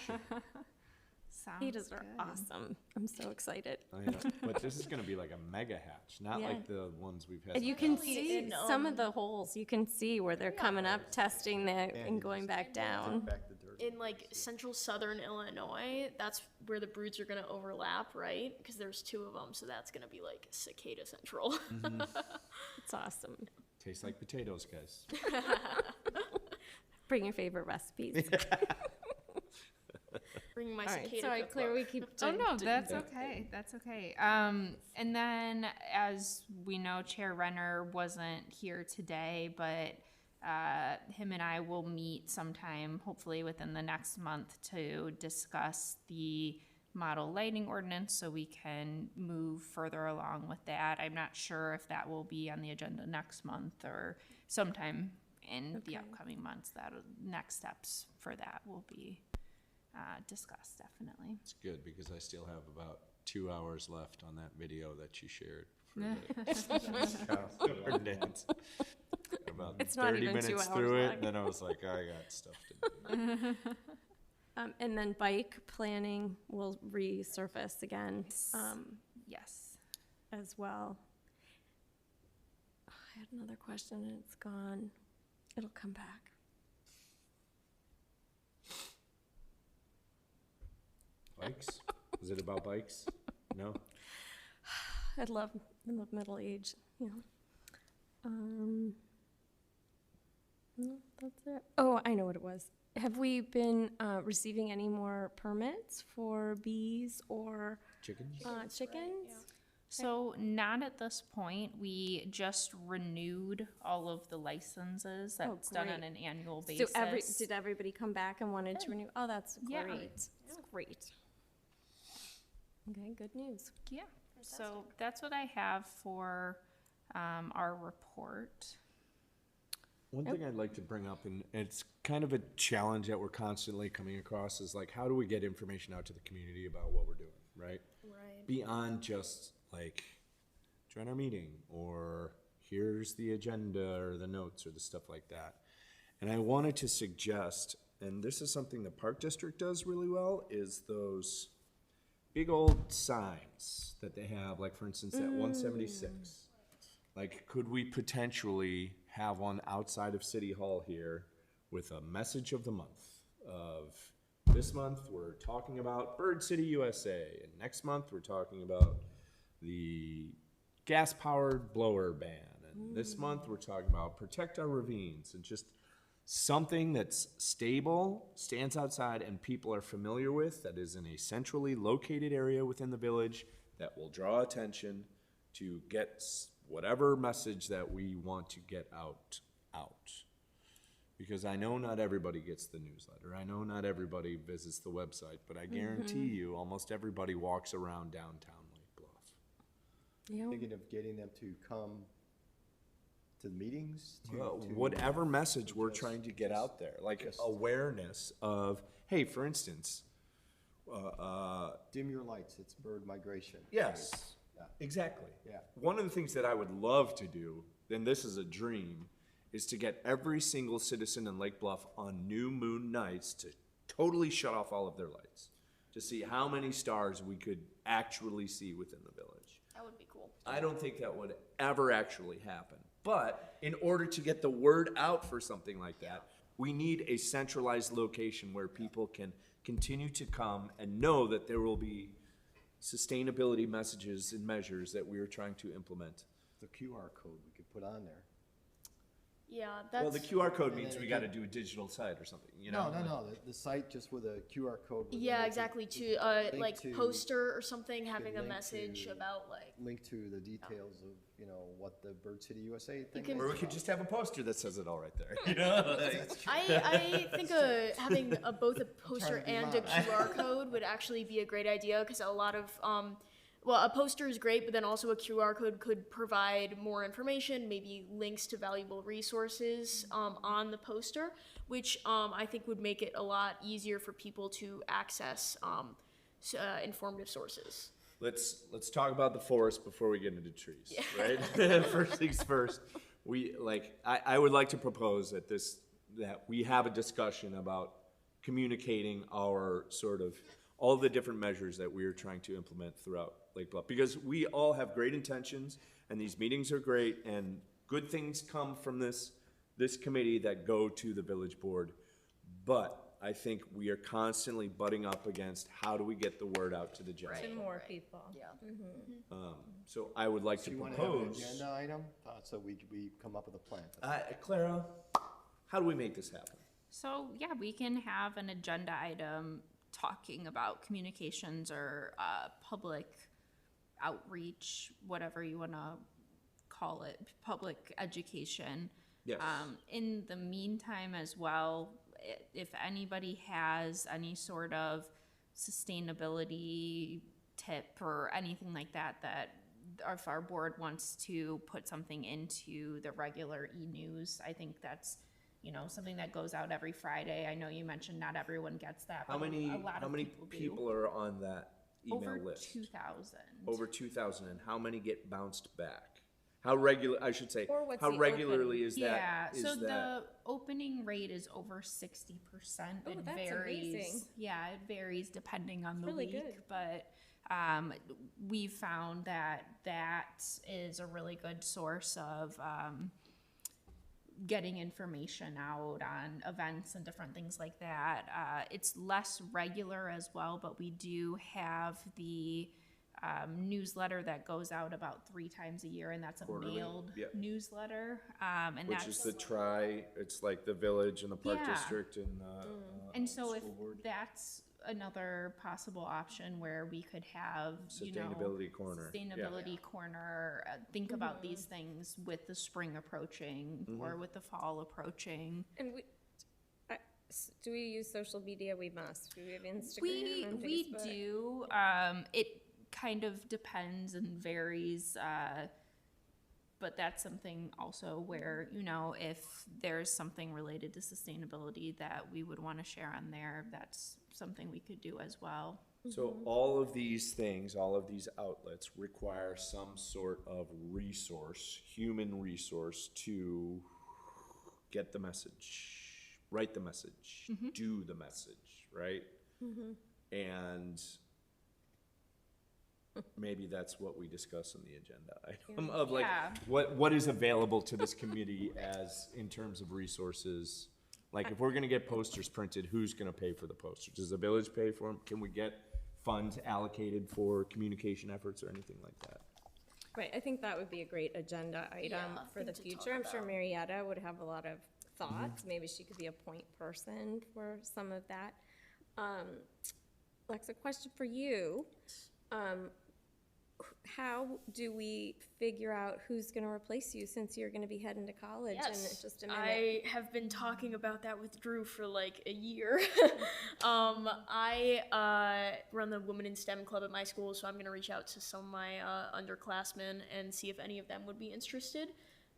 Cicadas are awesome. I'm so excited. I know, but this is going to be like a mega hatch, not Yeah. like the ones we've had. And you in the can past. see in, some of the holes. You can see where they're coming up, testing and going back down. back the dirt. In like central southern Illinois, that's where the broods are going to overlap, right? Because there's two of them, so that's going to be like cicada central. It's awesome. Tastes like potatoes, guys. Bring your favorite recipes. Bring my All right, cicada sorry, Claire, we cookbook. keep. Oh no, that's okay. That's okay. And then, as we know, Chair Renner wasn't here today, but him and I will meet sometime, hopefully within the next month, to discuss the model lighting ordinance, so we can move further along with that. I'm not sure if that will be on the agenda next month or sometime in the upcoming months. That next steps for that will be discussed, definitely. It's good because I still have about 2 hours left on that video that you shared for the ordinance. About It's not 30 even 2 minutes hours through it, long. and then I was like, I got stuff to do. And then bike planning will resurface again Yes. as well. I had another question and it's gone. It'll come back. Bikes? Is it about bikes? No? I love middle age, you know. No, that's it. Oh, I know what it was. Have we been receiving any more permits for bees or Chickens? chickens? So not at this point. We just renewed all of the licenses. That's done on great. an annual So basis. did everybody come back and wanted to renew? Oh, that's Yeah. great. That's great. Okay, good news. Yeah. So that's what I have for our report. One thing I'd like to bring up, and it's kind of a challenge that we're constantly coming across, is like, how do we get information out to the community about what we're doing, right? Right. Beyond just like, join our meeting, or here's the agenda, or the notes, or the stuff like that. And I wanted to suggest, and this is something the Park District does really well, is those big old signs that they have, like for instance, at 176. Like, could we potentially have one outside of City Hall here with a message of the month of this month we're talking about Bird City USA, and next month we're talking about the gas-powered blower ban, and this month we're talking about protect our ravines, and just something that's stable, stands outside, and people are familiar with, that is in a centrally located area within the village, that will draw attention to get whatever message that we want to get out. Because I know not everybody gets the newsletter. I know not everybody visits the website, but I guarantee you almost everybody walks around downtown Lake Bluff. Yeah. Thinking of getting them to come to the meetings, to Whatever message we're just- trying to get out there, like just- awareness of, hey, for instance, dim your lights, it's bird migration. yes, Yeah. exactly. Yeah. One of the things that I would love to do, and this is a dream, is to get every single citizen in Lake Bluff on new moon nights to totally shut off all of their lights, to see how many stars we could actually see within the village. That would be cool. I don't think that would ever actually happen. But in order to get the word out for something like that, we need a centralized location where people can continue to come and know that there will be sustainability messages and measures that we are trying to implement. The QR code we could put on there. Yeah, Well, that's. the QR code means then we it gotta can- do a digital site or something, you No, know? no, no, the site just with a QR code. with it, Yeah, it exactly. could To link like to- poster or something, having a link message to- about like. Link to the details of, what the Bird City USA thing can- is. Or we could just have a poster that says it all right there, you know? I think having both a poster be and a modest. QR code would actually be a great idea, because a lot of well, a poster is great, but then also a QR code could provide more information, maybe links to valuable resources on the poster, which I think would make it a lot easier for people to access informative sources. Let's talk about the forest before we get into trees, right? First things first, I would like to propose that we have a discussion about communicating our sort of all the different measures that we are trying to implement throughout Lake Bluff, because we all have great intentions, and these meetings are great, and good things come from this committee that go to the village board. But I think we are constantly butting up against how do we get the word out to the general. Right. More people. Yeah. So I would like So to you want to have an propose. agenda item, so we come up with a plan. Clara, how do we make this happen? So, yeah, we can have an agenda item talking about communications or public outreach, whatever you want to call it, public education. Yes. In the meantime as well, if anybody has any sort of sustainability tip or anything like that, if our board wants to put something into the regular e-news, I think that's, something that goes out every Friday. I know you mentioned not everyone gets that, How but many a lot of people do. are on that email Over list? 2,000. Over 2,000, and how many get bounced back? How regular? I should say. Or what's how the regularly is Yeah, that? so is the that? opening rate is over 60%. Oh, It that's varies. amazing. Yeah, it varies depending on the really week, good. but we've found that is a really good source of getting information out on events and different things like that. It's less regular as well, but we do have the newsletter that goes out about 3 times a year, and that's a Quarterly, mailed yeah. newsletter. And Which is the it's like the village and the park Yeah. district and and so if school board. that's another possible option where we could have, Sustainability corner, yeah. sustainability corner, think about these things with the spring approaching or with the fall approaching. And do we use social media? We must. Do we have Instagram and We Facebook? do. It kind of depends and varies, but that's something also where, if there's something related to sustainability that we would want to share on there, that's something we could do as well. So all of these things, all of these outlets require some sort of resource, human resource, to get the message, write the message, do the message, right? And maybe that's what we discuss in the agenda item of like Yeah. what is available to this committee as in terms of resources. Like if we're gonna get posters printed, who's gonna pay for the posters? Does the village pay for them? Can we get funds allocated for communication efforts or anything like that? Right, I think that would be a great agenda item Yeah, for the thing to talk future. I'm sure about. Marietta would have a lot of thoughts. Maybe she could be a point person for some of that. Lex, a question for you. How do we figure out who's going to replace you since you're going to be heading to college in just a minute? I have been talking about that with Drew for like a year. I run the Women in STEM club at my school, so I'm going to reach out to some of my underclassmen and see if any of them would be interested.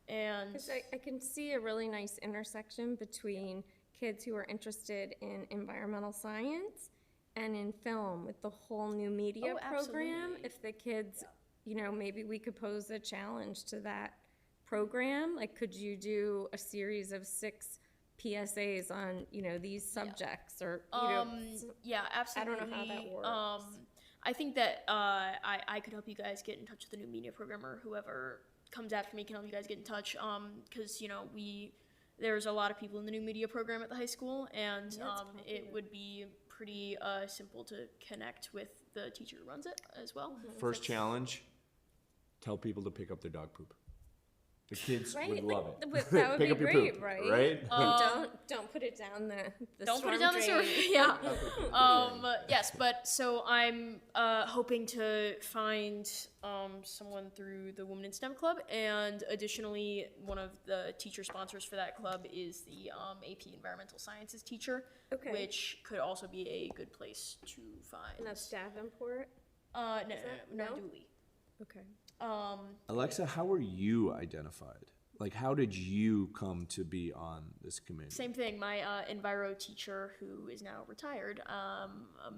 And 'Cause I can see a really nice intersection between kids who are interested in environmental science and in film with the whole new media Oh, program. absolutely. If the kids, maybe we could pose a challenge to that program. Like, could you do a series of 6 PSAs on, these subjects or, yeah, absolutely. I don't know how that works. I think that I could help you guys get in touch with the new media program, or whoever comes after me can help you guys get in touch. Because there's a lot of people in the new media program at the high school, and it would be pretty simple to connect with the teacher who runs it as well. First challenge, tell people to pick up their dog poop. The kids Right? would love it. That would Pick be up your great, poop, right? right? And don't put it down the Don't put it storm down the sewer. drain. Yeah. Yes, but so I'm hoping to find someone through the Women in STEM club, and additionally, one of the teacher sponsors for that club is the AP Environmental Sciences teacher, Okay. which could also be a good place to find. And that's Davenport? No, no? Dooley. Okay. Alexa, how are you identified? Like, how did you come to be on this committee? Same thing. My Enviro teacher, who is now retired,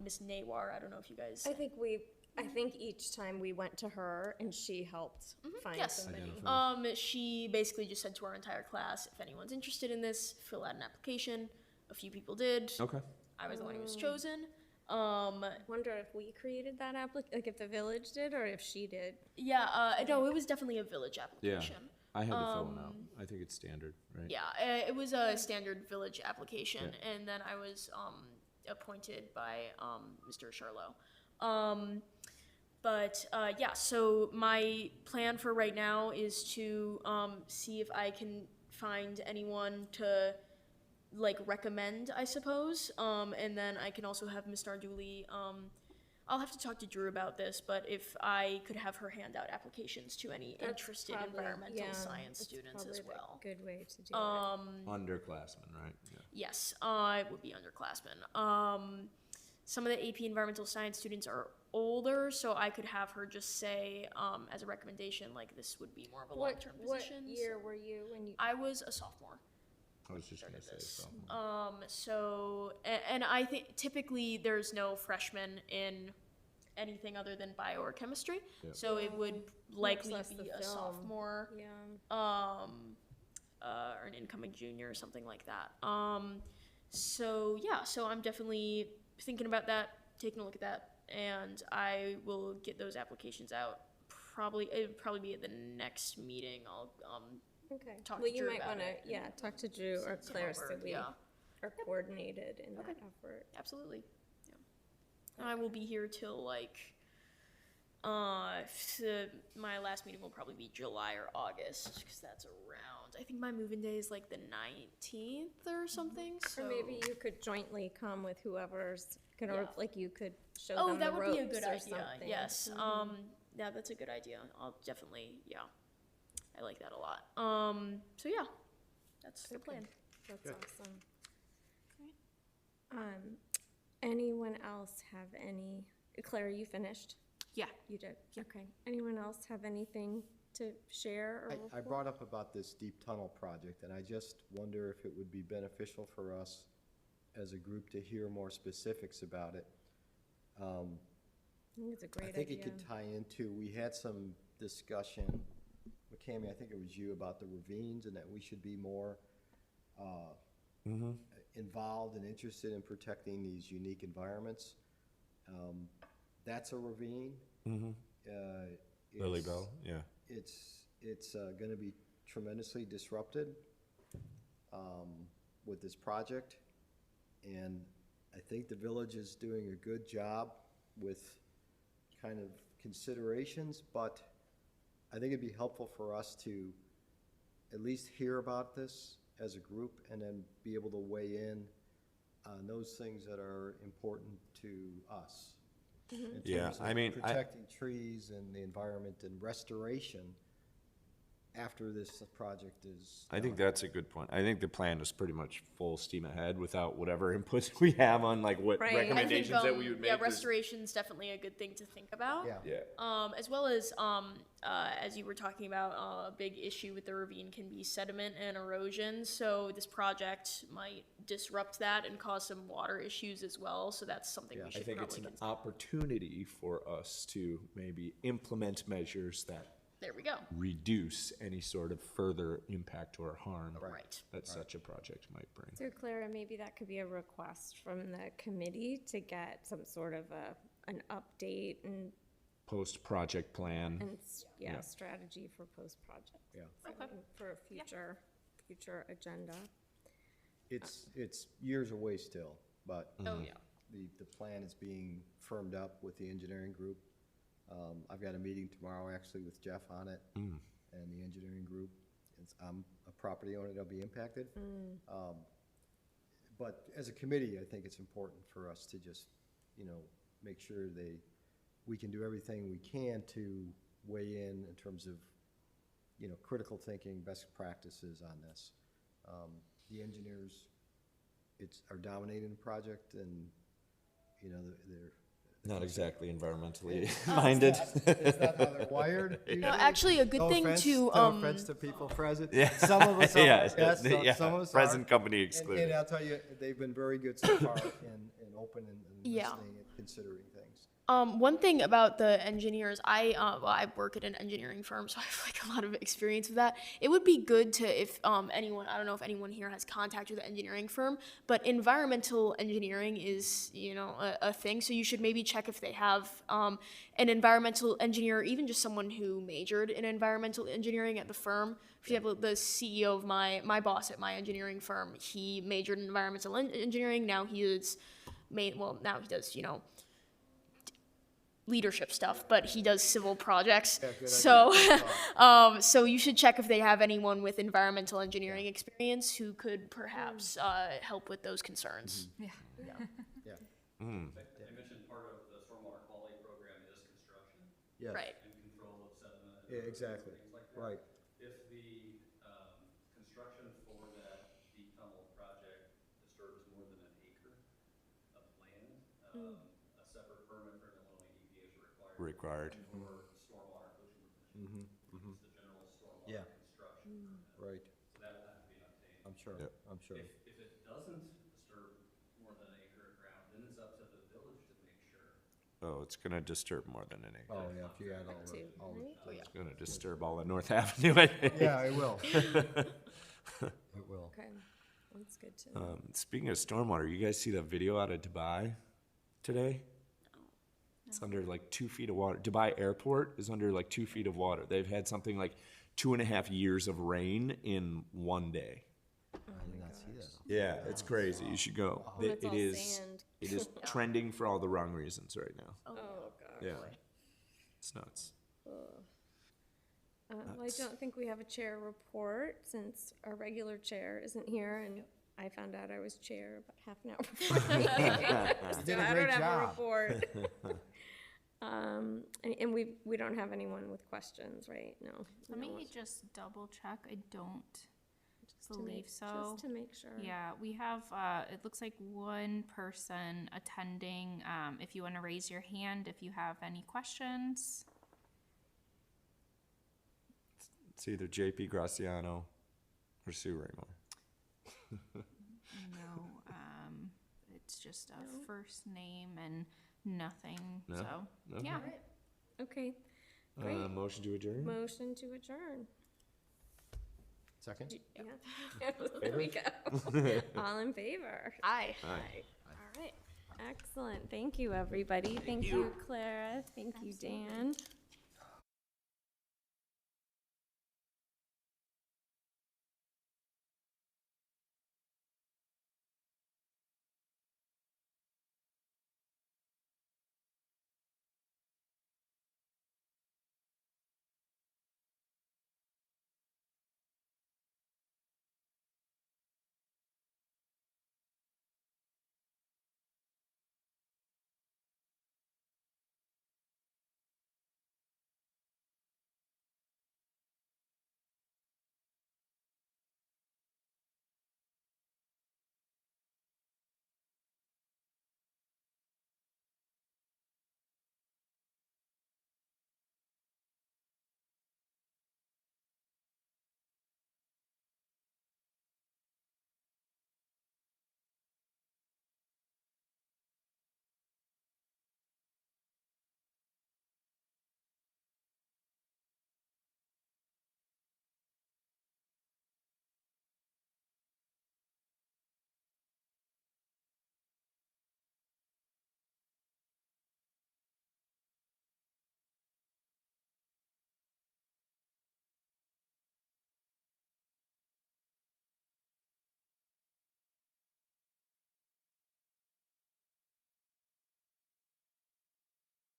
Miss Nawar. I don't know if you guys. I think each time we went to her and she helped find Yes. somebody. She basically just said to our entire class, if anyone's interested in this, fill out an application. A few people did. Okay. I was the one who was chosen. Wonder if we created that like if the village did or if she did. No, it was definitely a village application. I had to fill one out. I think it's standard, right? Yeah, it was a standard village application, and then I was appointed by Mr. Charlot. So my plan for right now is to see if I can find anyone to recommend, I suppose, and then I can also have Ms. Narduli. I'll have to talk to Drew about this, but if I could have her hand out applications to any interested environmental science students as well. Good way to do it. Underclassmen, right? Yeah. Yes, it would be underclassmen. Some of the AP environmental science students are older, so I could have her just say, as a recommendation, this would be more of a long-term position. What year were you when you? I was a sophomore. I was just gonna say something. And I think typically there's no freshmen in anything other than bio or chemistry, so it would likely less be the a film. sophomore, Yeah. or an incoming junior or something like that. So I'm definitely thinking about that, taking a look at that, and I will get those applications out. It'd probably be at the next meeting. I'll Okay. talk Well, to you Drew might about want it to, talk to Drew or send some Claire so over, we yeah. are coordinated in that effort. Absolutely. Yeah. And I will be here till My last meeting will probably be July or August, because that's around, I think my move-in day is like the 19th or something, so. Or maybe you could jointly come with whoever's gonna, Yeah. like you could show Oh, them the that would be a ropes good or idea, something. yes. Yeah, that's a good idea. I'll definitely, yeah. I like that a lot. So yeah, that's the plan. That's awesome. Anyone else have any, Claire, you finished? Yeah. You did, okay. Anyone else have anything to share or I report? brought up about this deep tunnel project, and I just wonder if it would be beneficial for us as a group to hear more specifics about it. I think it's a great I think idea. it could tie into, we had some discussion, Cammy, I think it was you, about the ravines and that we should be more involved and interested in protecting these unique environments. That's a ravine. Lily Bell, yeah. It's gonna be tremendously disrupted with this project. And I think the village is doing a good job with kind of considerations, but I think it'd be helpful for us to at least hear about this as a group and then be able to weigh in on those things that are important to us. In Yeah, terms of I mean, protecting trees and the environment and restoration after this project is I think done. that's a good point. I think the plan is pretty much full steam ahead without whatever inputs we have on like what Right. I think, recommendations that we would make. Yeah, There's- restoration's definitely a good thing to think about. Yeah. Yeah. As well as you were talking about, a big issue with the ravine can be sediment and erosion. So this project might disrupt that and cause some water issues as well. So that's something we I should think it's probably an consider. opportunity for us to maybe implement measures that There we go. reduce any sort of further impact or harm Right. that such a project might bring. So Clara, maybe that could be a request from the committee to get some sort of an update and, Post-project plan. yeah, strategy for post-project. Yeah. For a future agenda. It's years away still, but Oh, yeah. the plan is being firmed up with the engineering group. I've got a meeting tomorrow actually with Jeff on it and the engineering group. I'm a property owner that'll be impacted. But as a committee, I think it's important for us to just, make sure we can do everything we can to weigh in terms of, critical thinking, best practices on this. The engineers are dominating the project and, they're Not exactly environmentally minded. It's not how they're wired. No, usually. actually, a good thing to No offense to people present. Yeah. Some of us are. Yeah, Yes, yeah. some of us Present are. company And excluded. I'll tell you, they've been very good so far in open and Yeah. listening and considering things. One thing about the engineers, I work at an engineering firm, so I have like a lot of experience with that. It would be good to, if anyone, I don't know if anyone here has contact with an engineering firm, but environmental engineering is, a thing. So you should maybe check if they have an environmental engineer, or even just someone who majored in environmental engineering at the firm. For example, the CEO of my boss at my engineering firm, he majored in environmental engineering. Now he is now he does, leadership stuff, but he does civil projects. Yeah, good So, idea. so you should check if they have anyone with environmental engineering experience who could perhaps help with those concerns. Yeah. They mentioned part of the stormwater quality program is construction Yes. Right. and control of sediment. and Yeah, exactly. things like that. Right. If the construction for that deep tunnel project disturbs more than an acre of land, a separate permit from Illinois EPA is required. Required. For stormwater pollution prevention. It's the general stormwater Yeah. construction permit. Right. So that would have to be obtained. I'm sure. Yep. I'm sure. If it doesn't disturb more than an acre of ground, then it's up to the village to make sure. Oh, it's gonna disturb more than an acre. Oh, yeah, if you add all Two, the. Oh, yeah. It's gonna disturb all of North Avenue, I think. Yeah, it will. It will. Okay, that's good to know. Speaking of stormwater, you guys see the video out of Dubai today? It's under like 2 feet of water. Dubai Airport is under like 2 feet of water. They've had something like 2.5 years of rain in one day. I did not see that. Yeah, it's crazy. You should go. And it's all It sand. is trending for all the wrong reasons right now. Oh, God. Yeah. It's nuts. Well, I don't think we have a chair report since our regular chair isn't here, and I found out I was chair about half an hour before the meeting. So did a I great don't have a job. report. And we don't have anyone with questions, right? No. Let no me one's- just double check. I don't to believe make- so. Just to make sure. Yeah, we have, it looks like one person attending. If you want to raise your hand, if you have any questions. It's either JP Graciano or Sue Raymore. No, it's just a first name and nothing, No? so, Okay. yeah. Okay, great. Motion to adjourn? Motion to adjourn. Second? Yeah. There we go. All in favor? Aye. Aye. All right. Excellent. Thank you, everybody. Thank you, Clara. Thank you, Dan.